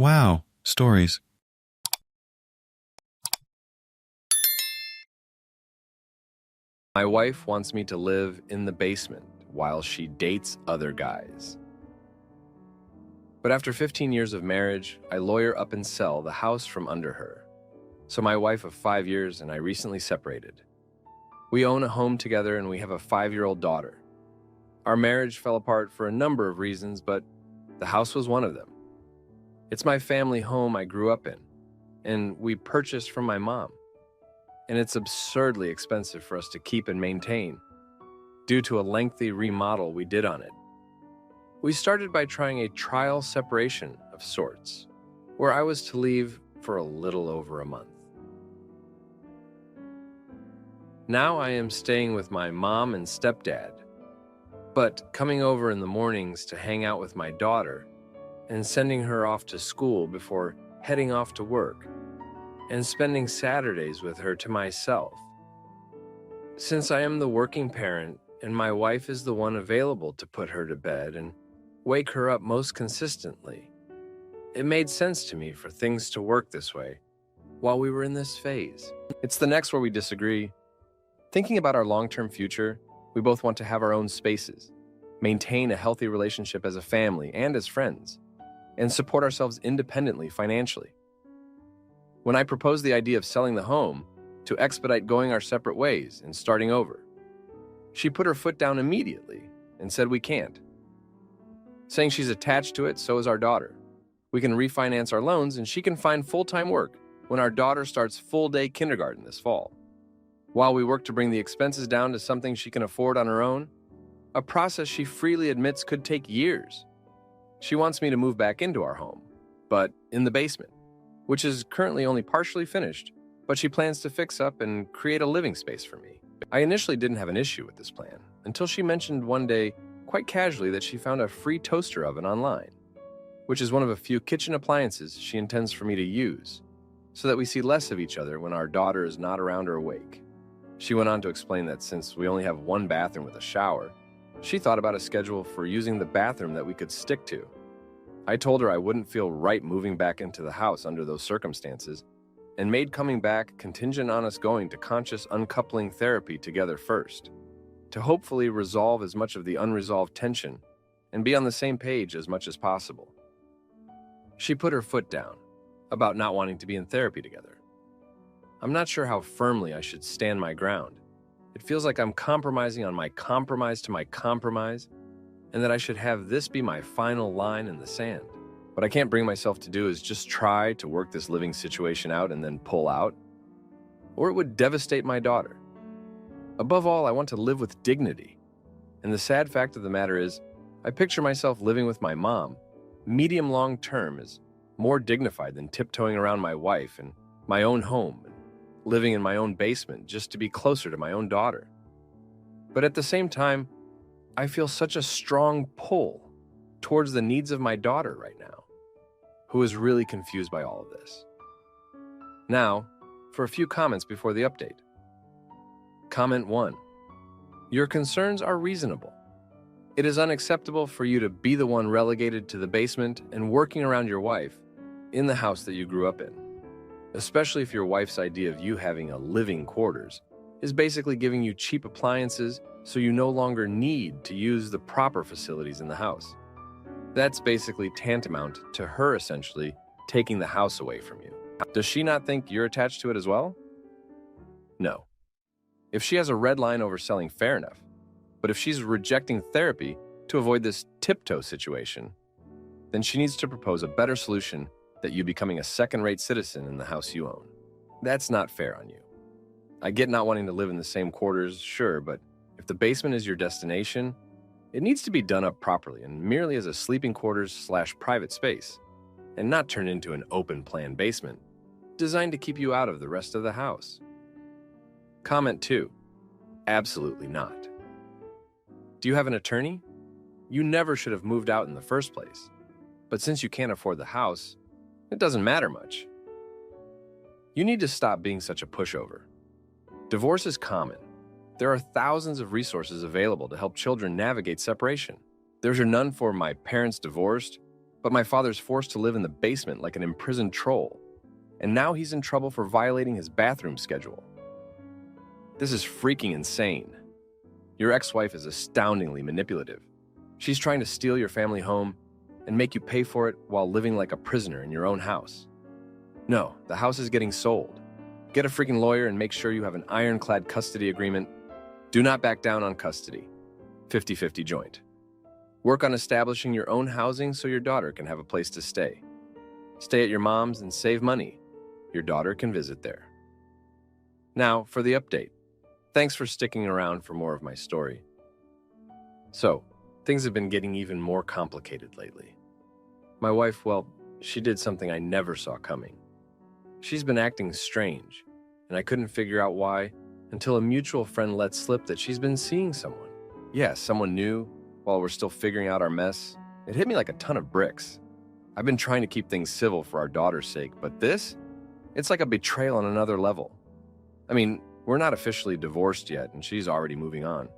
Wow, stories. My wife wants me to live in the basement while she dates other guys. But after 15 years of marriage, I lawyer up and sell the house from under her. So my wife of 5 years and I recently separated. We own a home together and we have a 5-year-old daughter. Our marriage fell apart for a number of reasons, but the house was one of them. It's my family home I grew up in, and we purchased from my mom. And it's absurdly expensive for us to keep and maintain, due to a lengthy remodel we did on it. We started by trying a trial separation of sorts, where I was to leave for a little over a month. Now I am staying with my mom and stepdad, but coming over in the mornings to hang out with my daughter and sending her off to school before heading off to work, and spending Saturdays with her to myself. Since I am the working parent and my wife is the one available to put her to bed and wake her up most consistently, it made sense to me for things to work this way while we were in this phase. It's the next where we disagree. Thinking about our long-term future, we both want to have our own spaces, maintain a healthy relationship as a family and as friends, and support ourselves independently financially. When I proposed the idea of selling the home to expedite going our separate ways and starting over, she put her foot down immediately and said we can't, saying she's attached to it, so is our daughter. We can refinance our loans and she can find full-time work when our daughter starts full-day kindergarten this fall. While we work to bring the expenses down to something she can afford on her own, a process she freely admits could take years. She wants me to move back into our home, but in the basement, which is currently only partially finished, but she plans to fix up and create a living space for me. I initially didn't have an issue with this plan until she mentioned one day, quite casually, that she found a free toaster oven online, which is one of a few kitchen appliances she intends for me to use, so that we see less of each other when our daughter is not around or awake. She went on to explain that since we only have one bathroom with a shower, she thought about a schedule for using the bathroom that we could stick to. I told her I wouldn't feel right moving back into the house under those circumstances, and made coming back contingent on us going to conscious uncoupling therapy together first, to hopefully resolve as much of the unresolved tension and be on the same page as much as possible. She put her foot down about not wanting to be in therapy together. I'm not sure how firmly I should stand my ground. It feels like I'm compromising on my compromise to my compromise, and that I should have this be my final line in the sand. What I can't bring myself to do is just try to work this living situation out and then pull out, or it would devastate my daughter. Above all, I want to live with dignity. And the sad fact of the matter is, I picture myself living with my mom, medium long term, as more dignified than tiptoeing around my wife and my own home and living in my own basement just to be closer to my own daughter. But at the same time, I feel such a strong pull towards the needs of my daughter right now, who is really confused by all of this. Now, for a few comments before the update. Comment 1. Your concerns are reasonable. It is unacceptable for you to be the one relegated to the basement and working around your wife in the house that you grew up in, especially if your wife's idea of you having a living quarters is basically giving you cheap appliances so you no longer need to use the proper facilities in the house. That's basically tantamount to her essentially taking the house away from you. Does she not think you're attached to it as well? No. If she has a red line over selling, fair enough. But if she's rejecting therapy to avoid this tiptoe situation, then she needs to propose a better solution that you becoming a second-rate citizen in the house you own. That's not fair on you. I get not wanting to live in the same quarters, sure, but if the basement is your destination, it needs to be done up properly and merely as a sleeping quarters/private space, and not turn into an open-plan basement designed to keep you out of the rest of the house. Comment 2. Absolutely not. Do you have an attorney? You never should have moved out in the first place. But since you can't afford the house, it doesn't matter much. You need to stop being such a pushover. Divorce is common. There are thousands of resources available to help children navigate separation. There's your none for my parents divorced, But my father's forced to live in the basement like an imprisoned troll, and now he's in trouble for violating his bathroom schedule. This is freaking insane. Your ex-wife is astoundingly manipulative. She's trying to steal your family home and make you pay for it while living like a prisoner in your own house. No, the house is getting sold. Get a freaking lawyer and make sure you have an ironclad custody agreement. Do not back down on custody. 50-50 joint. Work on establishing your own housing so your daughter can have a place to stay. Stay at your mom's and save money. Your daughter can visit there. Now, for the update. Thanks for sticking around for more of my story. So, things have been getting even more complicated lately. My wife, well, she did something I never saw coming. She's been acting strange, and I couldn't figure out why until a mutual friend let slip that she's been seeing someone. Yeah, someone new, while we're still figuring out our mess. It hit me like a ton of bricks. I've been trying to keep things civil for our daughter's sake, but this? It's like a betrayal on another level. I mean, we're not officially divorced yet, and she's already moving on.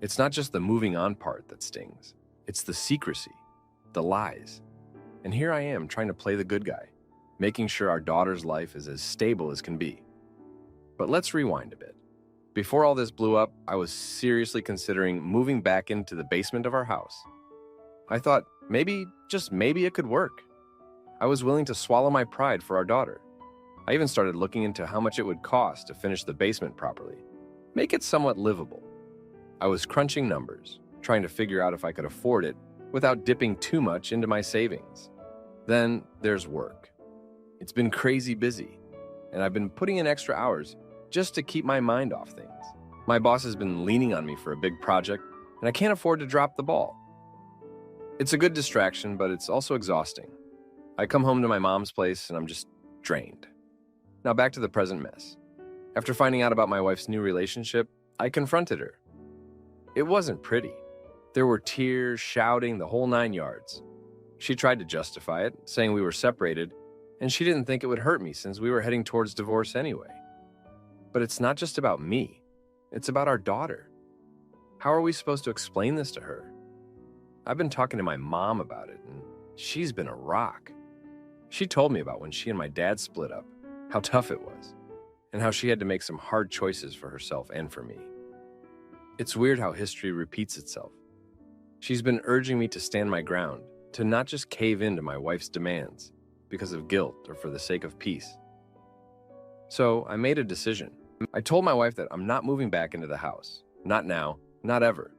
It's not just the moving on part that stings. It's the secrecy, the lies. And here I am trying to play the good guy, making sure our daughter's life is as stable as can be. But let's rewind a bit. Before all this blew up, I was seriously considering moving back into the basement of our house. I thought maybe, just maybe it could work. I was willing to swallow my pride for our daughter. I even started looking into how much it would cost to finish the basement properly, make it somewhat livable. I was crunching numbers, trying to figure out if I could afford it without dipping too much into my savings. Then there's work. It's been crazy busy, and I've been putting in extra hours just to keep my mind off things. My boss has been leaning on me for a big project, and I can't afford to drop the ball. It's a good distraction, but it's also exhausting. I come home to my mom's place, and I'm just drained. Now back to the present mess. After finding out about my wife's new relationship, I confronted her. It wasn't pretty. There were tears, shouting, the whole 9 yards. She tried to justify it, saying we were separated, and she didn't think it would hurt me since we were heading towards divorce anyway. But it's not just about me. It's about our daughter. How are we supposed to explain this to her? I've been talking to my mom about it, and she's been a rock. She told me about when she and my dad split up, how tough it was, and how she had to make some hard choices for herself and for me. It's weird how history repeats itself. She's been urging me to stand my ground, to not just cave in to my wife's demands because of guilt or for the sake of peace. So I made a decision. I told my wife that I'm not moving back into the house. Not now, not ever.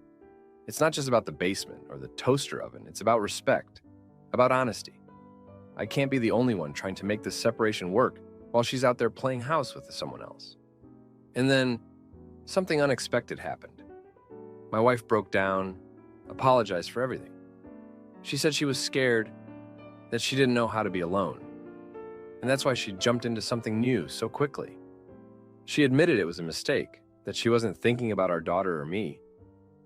It's not just about the basement or the toaster oven. It's about respect, about honesty. I can't be the only one trying to make this separation work while she's out there playing house with someone else. And then something unexpected happened. My wife broke down, apologized for everything. She said she was scared, that she didn't know how to be alone. And that's why she jumped into something new so quickly. She admitted it was a mistake, that she wasn't thinking about our daughter or me.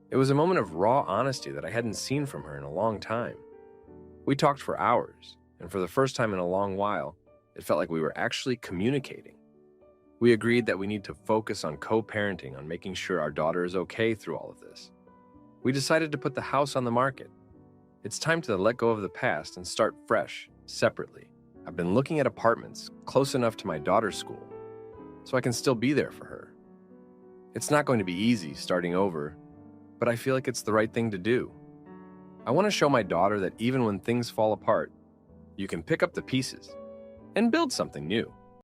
It was a moment of raw honesty that I hadn't seen from her in a long time. We talked for hours, and for the first time in a long while, it felt like we were actually communicating. We agreed that we need to focus on co-parenting, on making sure our daughter is okay through all of this. We decided to put the house on the market. It's time to let go of the past and start fresh, separately. I've been looking at apartments close enough to my daughter's school, so I can still be there for her. It's not going to be easy starting over, but I feel like it's the right thing to do. I want to show my daughter that even when things fall apart, you can pick up the pieces and build something new.